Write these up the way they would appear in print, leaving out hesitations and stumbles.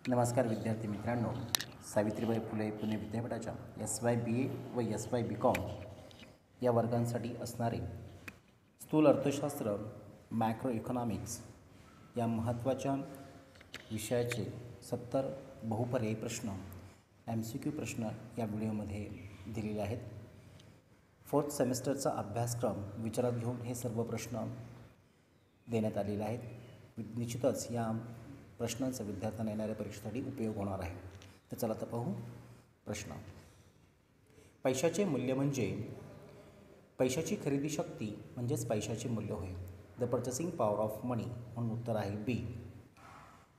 नमस्कार विद्यार्थी मित्रांनो, सावित्रीबाई फुले पुणे विद्यापीठाच्या SY BA व SY BCom या वर्गांसाठी असणारे स्थूल अर्थशास्त्र, मॅक्रो इकॉनॉमिक्स या महत्त्वाच्या विषयाचे 70 बहुपर्यायी प्रश्न MCQ प्रश्न या व्हिडिओमध्ये दिलेले आहेत. 4th सेमिस्टरचा अभ्यासक्रम विचारात घेऊन हे सर्व प्रश्न देण्यात आलेले आहेत. निश्चितच या प्रश्नांचा विद्यार्थ्यांना येणाऱ्या परीक्षेसाठी उपयोग होणार आहे. तर चला तर पाहू प्रश्न. पैशाचे मूल्य म्हणजे पैशाची खरेदी शक्ती म्हणजेच पैशाचे मूल्य होय. द पर्चेसिंग पॉवर ऑफ मनी म्हणून उत्तर आहे बी.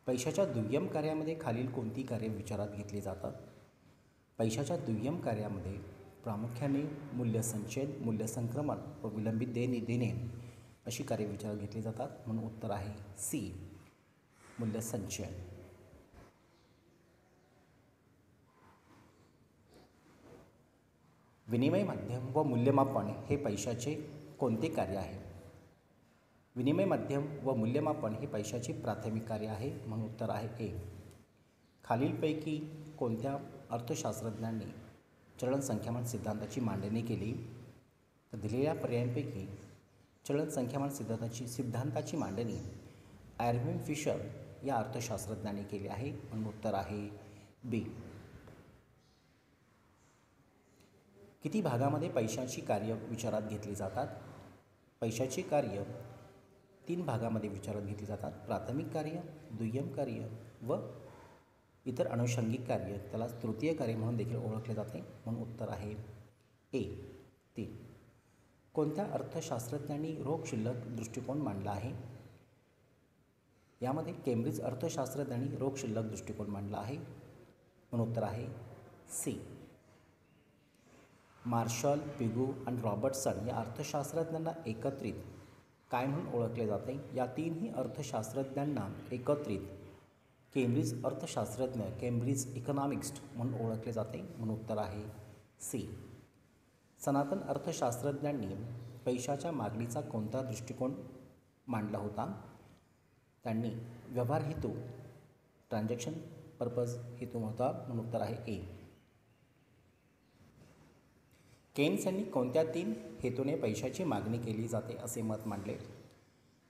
पैशाच्या दुय्यम कार्यामध्ये खालील कोणती कार्ये विचारात घेतली जातात? पैशाच्या दुय्यम कार्यामध्ये प्रामुख्याने मूल्यसंचयन, मूल्यसंक्रमण व विलंबित देणे अशी कार्ये विचारात घेतली जातात. म्हणून उत्तर आहे सी, मूल्यसंचयन. विनिमय माध्यम व मूल्यमापन हे पैशाचे कोणते कार्य आहे? विनिमय माध्यम व मूल्यमापन हे पैशाचे प्राथमिक कार्य आहे. म्हणून उत्तर आहे ए. खालीलपैकी कोणत्या अर्थशास्त्रज्ञांनी चलन संख्यामान सिद्धांताची मांडणी केली? तर दिलेल्या पर्यायांपैकी चलन संख्यामान सिद्धांताची मांडणी एर्विन फिशर या अर्थशास्त्रज्ञांनी केली आहे. म्हणून उत्तर आहे बी. किती भागामध्ये पैशाची कार्य विचारात घेतली जातात? पैशाची कार्य 3 भागामध्ये विचारात घेतली जातात. प्राथमिक कार्य, दुय्यम कार्य व इतर अनुषंगिक कार्य, त्याला तृतीय कार्य म्हणून देखील ओळखले जाते. म्हणून उत्तर आहे ए, 3. कोणत्या अर्थशास्त्रज्ञांनी रोख शिल्लक दृष्टिकोन मांडला आहे? यामध्ये केम्ब्रिज अर्थशास्त्रज्ञांनी रोख शिल्लक दृष्टिकोन मांडला आहे. म्हणून उत्तर आहे सी. मार्शल, पिगू आणि रॉबर्टसन या अर्थशास्त्रज्ञांना एकत्रित काय म्हणून ओळखले जाते? या 3ही अर्थशास्त्रज्ञांना एकत्रित केम्ब्रिज अर्थशास्त्रज्ञ, केम्ब्रिज इकॉनॉमिस्ट म्हणून ओळखले जाते. म्हणून उत्तर आहे सी. सनातन अर्थशास्त्रज्ञांनी पैशाच्या मागणीचा कोणता दृष्टिकोन मांडला होता? त्यांनी व्यवहार हेतू, ट्रान्झॅक्शन पर्पज हेतू होता. म्हणून उत्तर आहे ए. केन्स यांनी कोणत्या 3 हेतूने पैशाची मागणी केली जाते असे मत मांडले?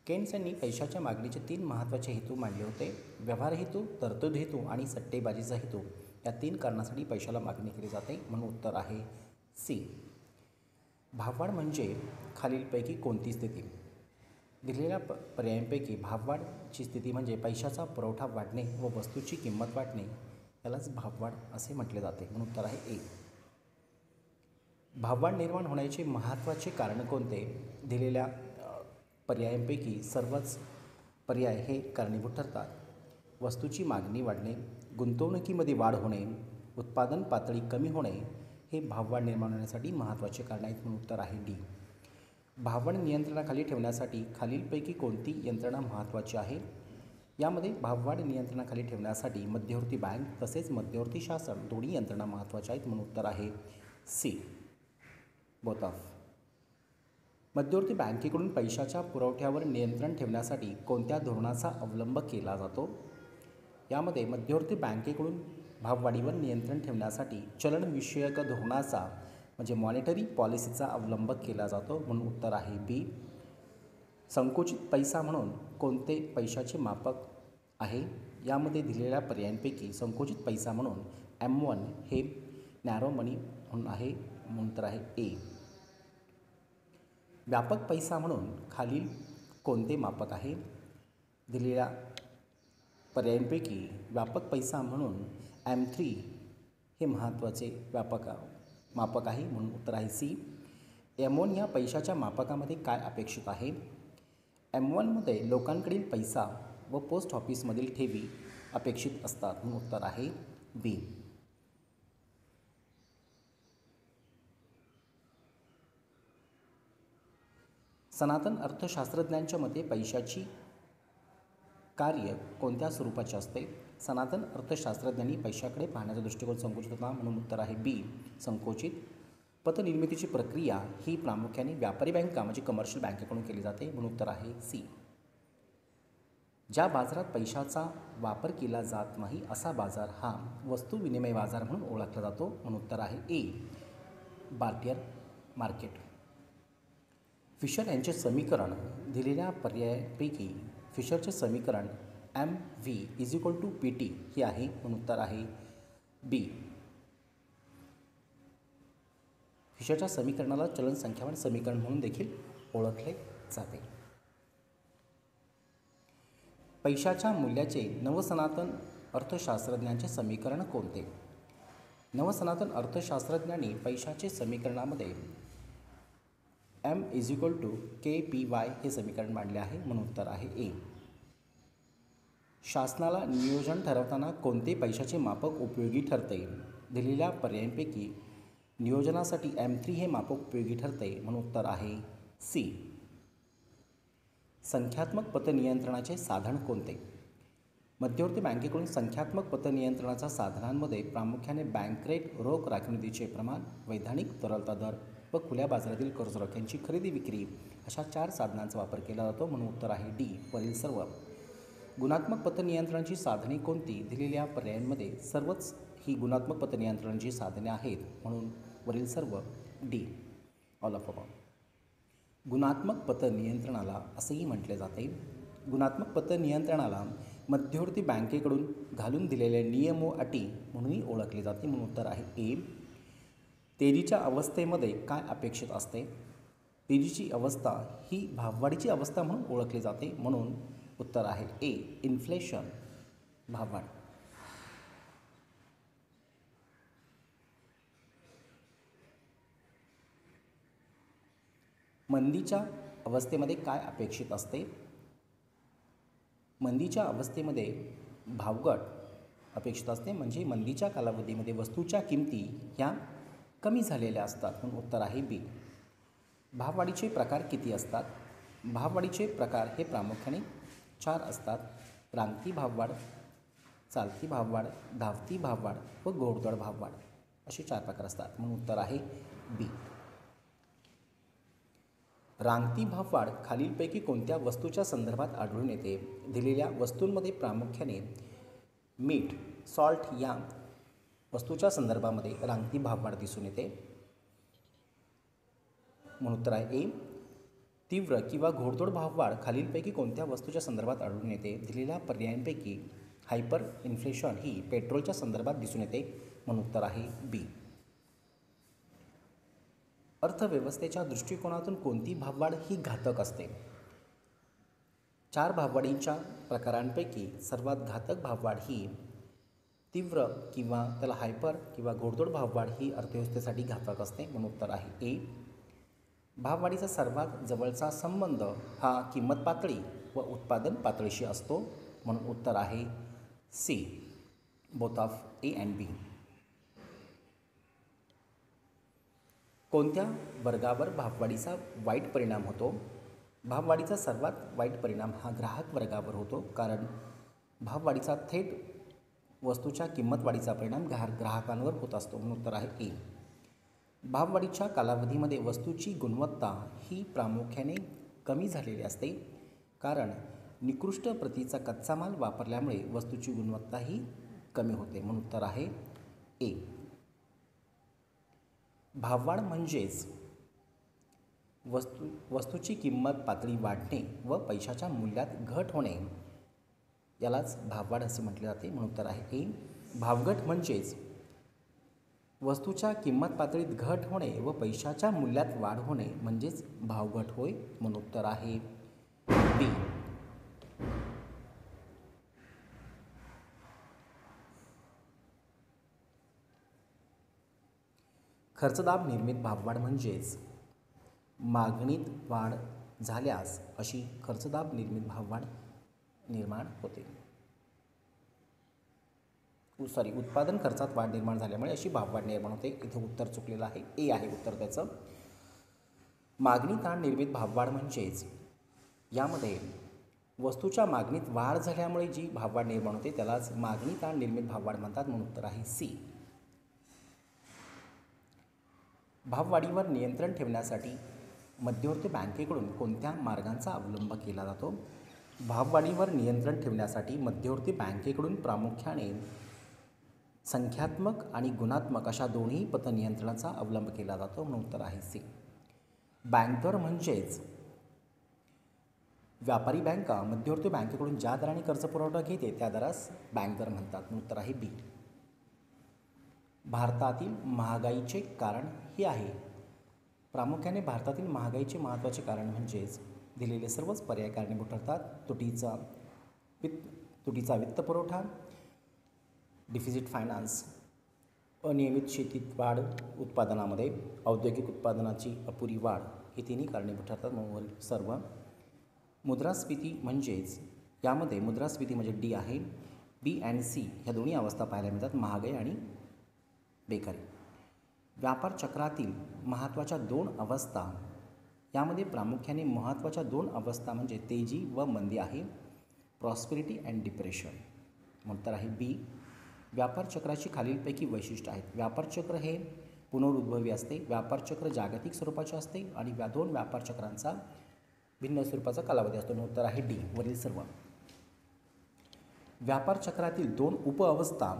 केन्स यांनी पैशाच्या मागणीचे 3 महत्त्वाचे हेतू मांडले होते. व्यवहार हेतू, तरतूद हेतू आणि सट्टेबाजीचा हेतू. या 3 कारणासाठी पैशाला मागणी केली जाते. म्हणून उत्तर आहे सी. भाववाढ म्हणजे खालीलपैकी कोणती स्थिती? दिलेल्या पर्यायांपैकी भाववाढची स्थिती म्हणजे पैशाचा पुरवठा वाढणे व वस्तूची किंमत वाढणे, यालाच भाववाढ असे म्हटले जाते. म्हणून उत्तर आहे ए. भाववाढ निर्माण होण्याचे महत्त्वाचे कारण कोणते? दिलेल्या पर्यायांपैकी सर्वच पर्याय हे कारणीभूत ठरतात. वस्तूची मागणी वाढणे, गुंतवणुकीमध्ये वाढ होणे, उत्पादन पातळी कमी होणे हे भाववाढ निर्माण होण्यासाठी महत्त्वाचे कारण आहेत. म्हणून उत्तर आहे डी. भाववाढ नियंत्रणाखाली ठेवण्यासाठी खालीलपैकी कोणती यंत्रणा महत्त्वाची आहे? यामध्ये भाववाढ नियंत्रणाखाली ठेवण्यासाठी मध्यवर्ती बँक तसेच मध्यवर्ती शासन दोन्ही यंत्रणा महत्त्वाच्या आहेत. म्हणून उत्तर आहे सी, बोथ ऑफ. मध्यवर्ती बँकेकडून पैशाच्या पुरवठ्यावर नियंत्रण ठेवण्यासाठी कोणत्या धोरणाचा अवलंब केला जातो? यामध्ये मध्यवर्ती बँकेकडून भाववाढीवर नियंत्रण ठेवण्यासाठी चलनविषयक धोरणाचा म्हणजे मॉनिटरी पॉलिसीचा अवलंब केला जातो. म्हणून उत्तर आहे बी. संकुचित पैसा म्हणून कोणते पैशाचे मापक आहे? यामध्ये दिलेल्या पर्यायांपैकी संकुचित पैसा म्हणून M1 हे नॅरो मनी म्हणून आहे. म्हणून उत्तर आहे ए. व्यापक पैसा म्हणून खालील कोणते मापक आहे? दिलेल्या पर्यायांपैकी व्यापक पैसा म्हणून M3 हे महत्त्वाचे मापक आहे. म्हणून उत्तर आहे सी. M1 या पैशाच्या मापकामध्ये काय अपेक्षित आहे? M1मध्ये लोकांकडील पैसा व पोस्ट ऑफिसमधील ठेवी अपेक्षित असतात. म्हणून उत्तर आहे बी. सनातन अर्थशास्त्रज्ञांच्या मते पैशाची कार्य कोणत्या स्वरूपाचे असते? सनातन अर्थशास्त्रज्ञांनी पैशाकडे पाहण्याचा दृष्टिकोन संकुचित होता. म्हणून उत्तर आहे बी, संकुचित. पतनिर्मितीची प्रक्रिया ही प्रामुख्याने व्यापारी बँका म्हणजे कमर्शियल बँकेकडून केली जाते. म्हणून उत्तर आहे सी. ज्या बाजारात पैशाचा वापर केला जात नाही असा बाजार हा वस्तू विनिमय बाजार म्हणून ओळखला जातो. म्हणून उत्तर आहे ए, बार्टर मार्केट. फिशर यांचे समीकरण दिलेल्या पर्यायापैकी फिशरचे समीकरण MV=PT हे आहे. म्हणून उत्तर आहे बी. फिशरच्या समीकरणाला चलन संख्यावान समीकरण म्हणून देखील ओळखले जाते. पैशाच्या मूल्याचे नवसनातन अर्थशास्त्रज्ञांचे समीकरण कोणते? नवसनातन अर्थशास्त्रज्ञांनी पैशाचे समीकरणामध्ये M=KPY हे समीकरण मांडले आहे. म्हणून उत्तर आहे ए. शासनाला नियोजन ठरवताना कोणते पैशाचे मापक उपयोगी ठरते? दिलेल्या पर्यायांपैकी नियोजनासाठी M3 हे मापक उपयोगी ठरते. म्हणून उत्तर आहे सी. संख्यात्मक पतनियंत्रणाचे साधन कोणते? मध्यवर्ती बँकेकडून संख्यात्मक पतनियंत्रणाच्या साधनांमध्ये प्रामुख्याने बँक रेट, रोख राखीव प्रमाण, वैधानिक तरलता दर व खुल्या बाजारातील कर्ज रोख्यांची खरेदी विक्री अशा 4 साधनांचा वापर केला जातो. म्हणून उत्तर आहे डी, वरील सर्व. गुणात्मक पतनियंत्रणाची साधने कोणती? दिलेल्या पर्यायांमध्ये सर्वच ही गुणात्मक पतनियंत्रणाची साधने आहेत. म्हणून वरील सर्व डी, ऑल ऑफ अबव. गुणात्मक पतनियंत्रणाला असेही म्हटले जाते. गुणात्मक पतनियंत्रणाला मध्यवर्ती बँकेकडून घालून दिलेल्या नियम व अटी म्हणूनही ओळखले जाते. म्हणून उत्तर आहे ए. तेजीच्या अवस्थेमध्ये काय अपेक्षित असते? तेजीची अवस्था ही भाववाढीची अवस्था म्हणून ओळखली जाते. म्हणून उत्तर आहे ए, इन्फ्लेशन, भाववाढ. मंदीच्या अवस्थेमध्ये काय अपेक्षित असते? मंदीच्या अवस्थेमध्ये भावघट अपेक्षित असते. म्हणजे मंदीच्या कालावधीमध्ये वस्तूच्या किमती ह्या कमी झालेल्या असतात. म्हणून उत्तर आहे बी. भाववाढीचे प्रकार किती असतात? भाववाढीचे प्रकार हे प्रामुख्याने 4 असतात. रांगती भाववाढ, चालती भाववाढ, धावती भाववाढ व घोडदौड भाववाढ असे 4 प्रकार असतात. म्हणून उत्तर आहे बी. रांगती भाववाढ खालीलपैकी कोणत्या वस्तूच्या संदर्भात आढळून येते? दिलेल्या वस्तूंमध्ये प्रामुख्याने मीठ, सॉल्ट या वस्तूच्या संदर्भामध्ये रांगती भाववाढ दिसून येते. म्हणून उत्तर आहे ए. तीव्र किंवा घोडदौड भाववाढ खालीलपैकी कोणत्या वस्तूच्या संदर्भात आढळून येते? दिलेल्या पर्यायांपैकी हायपर इन्फ्लेशन ही पेट्रोलच्या संदर्भात दिसून येते. म्हणून उत्तर आहे बी. अर्थव्यवस्थेच्या दृष्टिकोनातून कोणती भाववाढ ही घातक असते? 4 भाववाढींच्या प्रकारांपैकी सर्वात घातक भाववाढ ही तीव्र किंवा त्याला हायपर किंवा घोडदौड भाववाढ ही अर्थव्यवस्थेसाठी घातक असते. म्हणून उत्तर आहे ए. भाववाढीचा सर्वात जवळचा संबंध हा किंमत पातळी व उत्पादन पातळीशी असतो. म्हणून उत्तर आहे C, both of A and B. कोणत्या वर्गावर भाववाढीचा वाईट परिणाम होतो? भाववाढीचा सर्वात वाईट परिणाम हा ग्राहक वर्गावर होतो. कारण भाववाढीचा थेट वस्तूच्या किंमत वाढीचा परिणाम ग्राहकांवर होत असतो. म्हणून उत्तर आहे ए. भाववाढीच्या कालावधीमध्ये वस्तूची गुणवत्ता ही प्रामुख्याने कमी झालेली असते. कारण निकृष्ट प्रतीचा कच्चा माल वापरल्यामुळे वस्तूची गुणवत्ता ही कमी होते. म्हणून उत्तर आहे ए. भाववाढ म्हणजेच वस्तूची किंमत पातळी वाढणे व पैशाच्या मूल्यात घट होणे यालाच भाववाढ असे म्हटले जाते. म्हणून उत्तर आहे ए. भावघट म्हणजेच वस्तूच्या किंमत पातळीत घट होणे व पैशाच्या मूल्यात वाढ होणे म्हणजेच भावघट होय. म्हणून उत्तर आहे बी. खर्चदाब निर्मित भाववाढ म्हणजेच मागणीत वाढ झाल्यास अशी खर्चदाब निर्मित भाववाढ निर्माण होते. उत्पादन खर्चात वाढ निर्माण झाल्यामुळे अशी भाववाढ निर्माण होते. इथे उत्तर चुकलेलं आहे. ए आहे उत्तर त्याचं. मागणी ताण निर्मित भाववाढ म्हणजेच यामध्ये वस्तूच्या मागणीत वाढ झाल्यामुळे जी भाववाढ निर्माण होते त्यालाच मागणी ताण निर्मित भाववाढ म्हणतात. म्हणून उत्तर आहे सी. भाववाढीवर नियंत्रण ठेवण्यासाठी मध्यवर्ती बँकेकडून कोणत्या मार्गांचा अवलंब केला जातो? भाववाढीवर नियंत्रण ठेवण्यासाठी मध्यवर्ती बँकेकडून प्रामुख्याने संख्यात्मक आणि गुणात्मक अशा दोन्ही पतनियंत्रणाचा अवलंब केला जातो, म्हणून उत्तर आहे सी. बँक दर म्हणजेच व्यापारी बँका मध्यवर्ती बँकेकडून ज्या दराने कर्ज पुरवठा घेते त्या दरास बँक दर म्हणतात, म्हणून उत्तर आहे बी. भारतातील महागाईचे कारण हे आहे. प्रामुख्याने भारतातील महागाईचे महत्त्वाचे कारण म्हणजेच दिलेले सर्वच पर्याय कारणीभूत ठरतात. तुटीचा वित्तपुरवठा, डिफिसिट फायनान्स, अनियमित शेतीत वाढ उत्पादनामध्ये, औद्योगिक उत्पादनाची अपुरी वाढ हे तिन्ही कारणीभूत ठरतात, म्हणून सर्व. मुद्रास्फीती म्हणजेच यामध्ये मुद्रास्फीती म्हणजे डी आहे. बी अँड सी ह्या दोन्ही अवस्था पाहायला मिळतात, महागाई आणि बेकारी. व्यापार चक्रातील महत्त्वाच्या दोन अवस्था, यामध्ये प्रामुख्याने महत्त्वाच्या दोन अवस्था म्हणजे तेजी व मंदी आहे, प्रॉस्पेरिटी अँड डिप्रेशन, म्हणतात आहे बी. व्यापार चक्राची खालीलपैकी वैशिष्ट्य आहेत. व्यापार चक्र हे पुनरुद्भवी असते, व्यापार चक्र जागतिक स्वरूपाचे असते आणि दोन व्यापार चक्रांचा भिन्न स्वरूपाचा कालावधी असतो, उत्तर आहे डी वरील सर्व. व्यापार चक्रातील दोन उपअवस्था,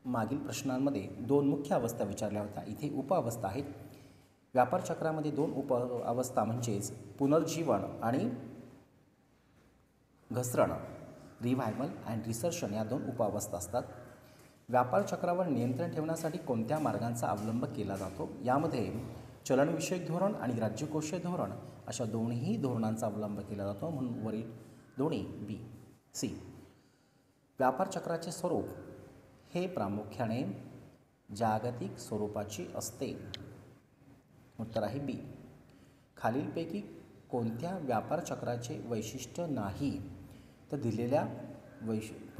मागील प्रश्नांमध्ये दोन मुख्य अवस्था विचारल्या होत्या, इथे उपअवस्था आहेत. व्यापार चक्रामध्ये दोन उपअवस्था म्हणजेच पुनर्जीवन आणि घसरण, रिव्हायवल अँड रिसर्शन या दोन उपअवस्था असतात. व्यापार चक्रावर नियंत्रण ठेवण्यासाठी कोणत्या मार्गांचा अवलंब केला जातो? यामध्ये चलनविषयक धोरण आणि राज्यकोषीय धोरण अशा दोन्ही धोरणांचा अवलंब केला जातो, म्हणून वरील दोन्ही बी सी. व्यापार चक्राचे स्वरूप हे प्रामुख्याने जागतिक स्वरूपाचे असते, उत्तर आहे बी. खालीलपैकी कोणत्या व्यापार चक्राचे वैशिष्ट्य नाही? तर दिलेल्या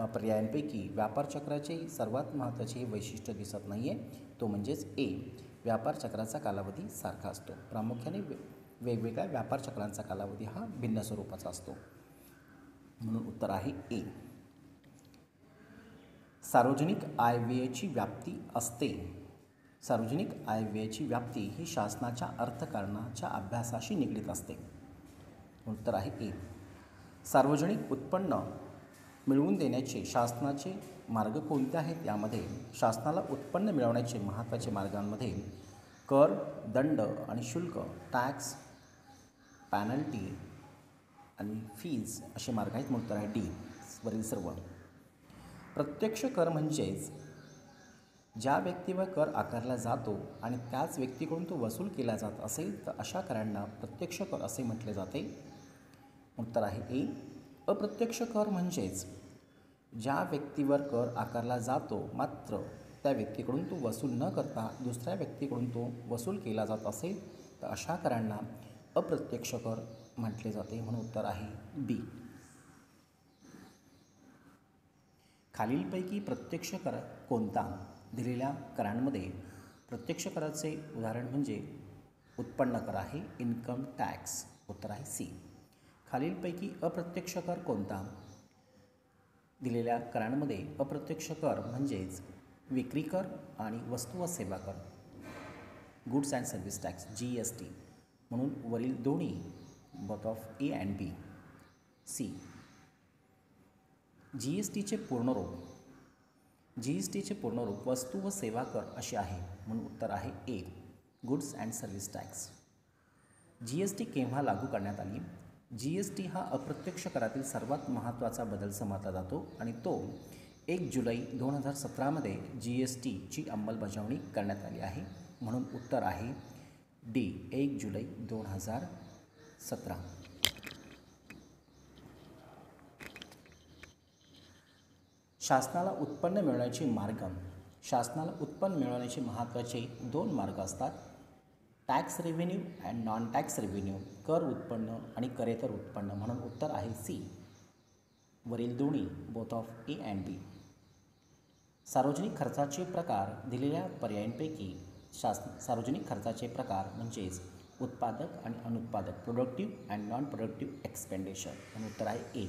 पर्यायांपैकी व्यापार चक्राचे सर्वात महत्त्वाचे वैशिष्ट्य दिसत नाही आहे, तो म्हणजेच ए. व्यापार चक्राचा कालावधी सारखा असतो. प्रामुख्याने वेगवेगळ्या व्यापार चक्रांचा कालावधी हा भिन्न स्वरूपाचा असतो, म्हणून उत्तर आहे ए. सार्वजनिक आयव्ययाची व्याप्ती असते. सार्वजनिक आयव्ययाची व्याप्ती ही शासनाच्या अर्थकारणाच्या अभ्यासाशी निगडीत असते, उत्तर आहे ए. सार्वजनिक उत्पन्न मिळवून देण्याचे शासनाचे मार्ग कोणते आहेत? यामध्ये शासनाला उत्पन्न मिळवण्याचे महत्त्वाचे मार्गांमध्ये कर, दंड आणि शुल्क, टॅक्स, पॅनल्टी आणि फीज असे मार्ग आहेत, म्हणून उत्तर आहे डी वरील सर्व. प्रत्यक्ष कर म्हणजेच ज्या व्यक्तीवर कर आकारला जातो आणि त्याच व्यक्तीकडून तो वसूल केला जात असेल तर अशा करांना प्रत्यक्ष कर असे म्हटले जाते, उत्तर आहे ए. अप्रत्यक्ष कर म्हणजेच ज्या व्यक्तीवर कर आकारला जातो मात्र त्या व्यक्तीकडून तो वसूल न करता दुसऱ्या व्यक्तीकडून तो वसूल केला जात असेल तर अशा करांना अप्रत्यक्ष कर म्हटले जाते, म्हणून उत्तर आहे बी. खालीलपैकी प्रत्यक्ष कर कोणता? दिलेल्या करांमध्ये प्रत्यक्ष कराचे उदाहरण म्हणजे उत्पन्न कर आहे, इन्कम टॅक्स, उत्तर आहे सी. खालीलपैकी अप्रत्यक्ष कर कोणता? दिलेल्या करांमध्ये अप्रत्यक्ष कर म्हणजेच विक्री कर आणि वस्तू व सेवा कर, goods and service tax, GST, म्हणून वरील दोन्ही both of A and B C. GSTचे पूर्णरूप वस्तू व सेवा कर असे आहे, म्हणून उत्तर आहे A. Goods and service tax. GST केव्हा लागू करण्यात आली? GST हा अप्रत्यक्ष करातील सर्वात महत्त्वाचा बदल समजला जातो आणि तो 1 जुलै 2017मध्ये GSTची अंमलबजावणी करण्यात आली आहे, म्हणून उत्तर आहे डी 1 जुलै 2017. शासनाला उत्पन्न मिळवण्याचे मार्ग. शासनाला उत्पन्न मिळवण्याचे महत्त्वाचे दोन मार्ग असतात, tax revenue and non tax revenue, कर उत्पन्न आणि करेतर उत्पन्न, म्हणून उत्तर आहे सी वरील दोन्ही बोथ ऑफ ए अँड बी. सार्वजनिक खर्चाचे प्रकार. दिलेल्या पर्यायांपैकी सार्वजनिक खर्चाचे प्रकार म्हणजेच उत्पादक आणि अनुत्पादक, productive and non productive expenditure, म्हणून उत्तर आहे ए.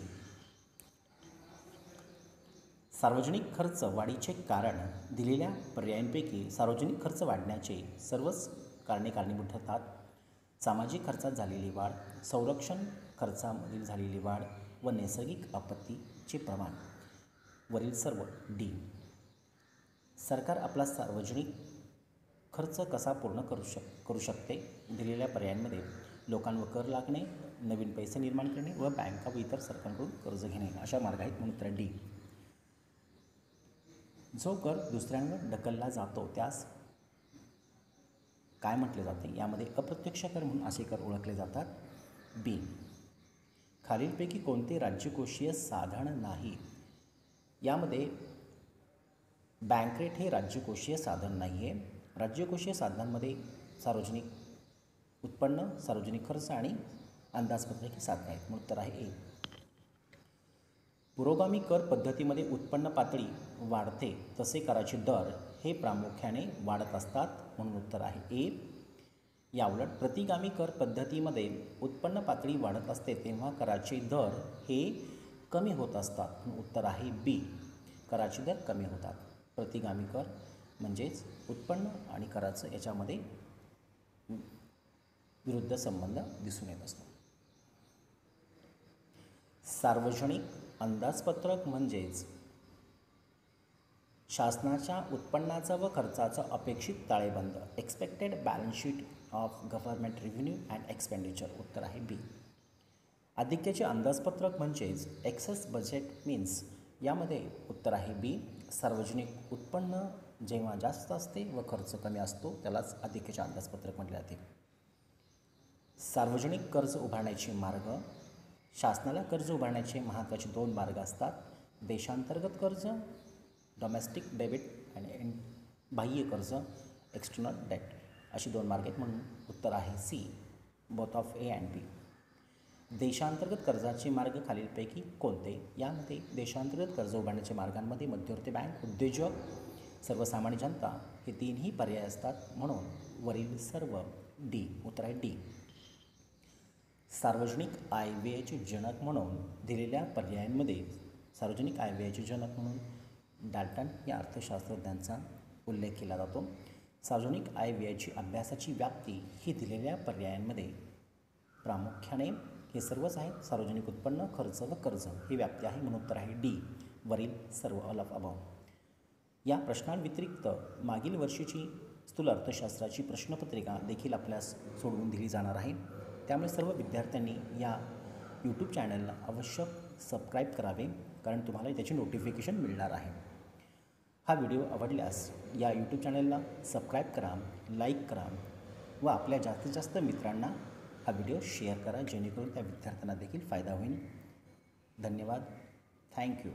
सार्वजनिक खर्च वाढीचे कारण. दिलेल्या पर्यायांपैकी सार्वजनिक खर्च वाढण्याचे सर्वच कारणे कारणीभूत ठरतात. सामाजिक खर्चात झालेली वाढ, संरक्षण खर्चामधील झालेली वाढ, व नैसर्गिक आपत्तीचे प्रमाण वरील सर्व डी. सरकार आपला सार्वजनिक खर्च कसा पूर्ण करू शकते दिलेल्या पर्यायांमध्ये लोकांवर कर लागणे, नवीन पैसे निर्माण करणे व बँका व इतर सरकारकडून कर्ज घेणे अशा मार्ग आहेत. म्हणून तर डी. जो कर दुसऱ्यांवर ढकलला जातो त्यास काय म्हटले जाते? यामध्ये अप्रत्यक्ष कर म्हणून असे कर ओळखले जातात. बी. खालीलपैकी कोणते राज्यकोषीय साधन नाही? यामध्ये बँक रेट हे राज्यकोषीय साधन नाही आहे. राज्यकोषीय साधनांमध्ये सार्वजनिक उत्पन्न, सार्वजनिक खर्च आणि अंदाजपत्रक ही साधने आहेत. म्हणून उत्तर आहे ए. पुरोगामी कर पद्धतीमध्ये उत्पन्न पातळी वाढते तसे कराचे दर हे प्रामुख्याने वाढत असतात. म्हणून उत्तर आहे ए. याउलट प्रतिगामी कर पद्धतीमध्ये उत्पन्न पातळी वाढत असते तेव्हा कराचे दर हे कमी होत असतात. म्हणून उत्तर आहे बी. कराचे दर कमी होतात. प्रतिगामी कर म्हणजेच उत्पन्न आणि कराचं याच्यामध्ये विरुद्ध संबंध दिसून येत असतो. सार्वजनिक अंदाजपत्रक म्हणजेच शासनाच्या उत्पन्नाचा व खर्चाचा अपेक्षित ताळेबंद, expected balance sheet of government revenue and expenditure. उत्तर आहे बी. अधिक्याचे अंदाजपत्रक म्हणजेच एक्सेस बजेट मीन्स. यामध्ये उत्तर आहे बी. सार्वजनिक उत्पन्न जेव्हा जास्त असते व खर्च कमी असतो त्यालाच अधिक्याचे अंदाजपत्रक म्हटले जाते. सार्वजनिक कर्ज उभारण्याचे मार्ग. शासनाला कर्ज उभारण्याचे महत्त्वाचे 2 मार्ग असतात. देशांतर्गत कर्ज, डोमेस्टिक डेबिट आणि बाह्य कर्ज, एक्सटर्नल डेट अशी 2 मार्ग आहेत. म्हणून उत्तर आहे C. Both of A and B. देशांतर्गत कर्जाचे मार्ग खालीलपैकी कोणते? यामध्ये देशांतर्गत कर्ज उभारण्याच्या मार्गांमध्ये मध्यवर्ती बँक, उद्योजक, सर्वसामान्य जनता हे 3ही पर्याय असतात. म्हणून वरील सर्व डी. उत्तर आहे डी. सार्वजनिक आयव्ययाचे जनक म्हणून दिलेल्या पर्यायांमध्ये सार्वजनिक आयव्ययाचे जनक म्हणून डाल्टन या अर्थशास्त्रज्ञांचा उल्लेख केला जातो. सार्वजनिक आयव्ययाची अभ्यासाची व्याप्ती ही दिलेल्या पर्यायांमध्ये प्रामुख्याने हे सर्वच आहेत. सार्वजनिक उत्पन्न, खर्च व कर्ज ही व्याप्ती आहे. म्हणून उत्तर आहे डी. वरील सर्व ऑल ऑफ अबव. या प्रश्नांव्यतिरिक्त मागील वर्षीची स्थूल अर्थशास्त्राची प्रश्नपत्रिका देखील आपल्यास सोडवून दिली जाणार आहे. त्यामुळे सर्व विद्यार्थ्यांनी या यूट्यूब चॅनलला अवश्य सबस्क्राईब करावे, कारण तुम्हाला त्याची नोटिफिकेशन मिळणार आहे. हा व्हिडिओ आवडल्यास या यूट्यूब चॅनलला सबस्क्राईब करा, लाईक करा व आपल्या जास्तीत जास्त मित्रांना हा व्हिडिओ शेअर करा, जेणेकरून त्या विद्यार्थ्यांना देखील फायदा होईल. धन्यवाद. थँक्यू.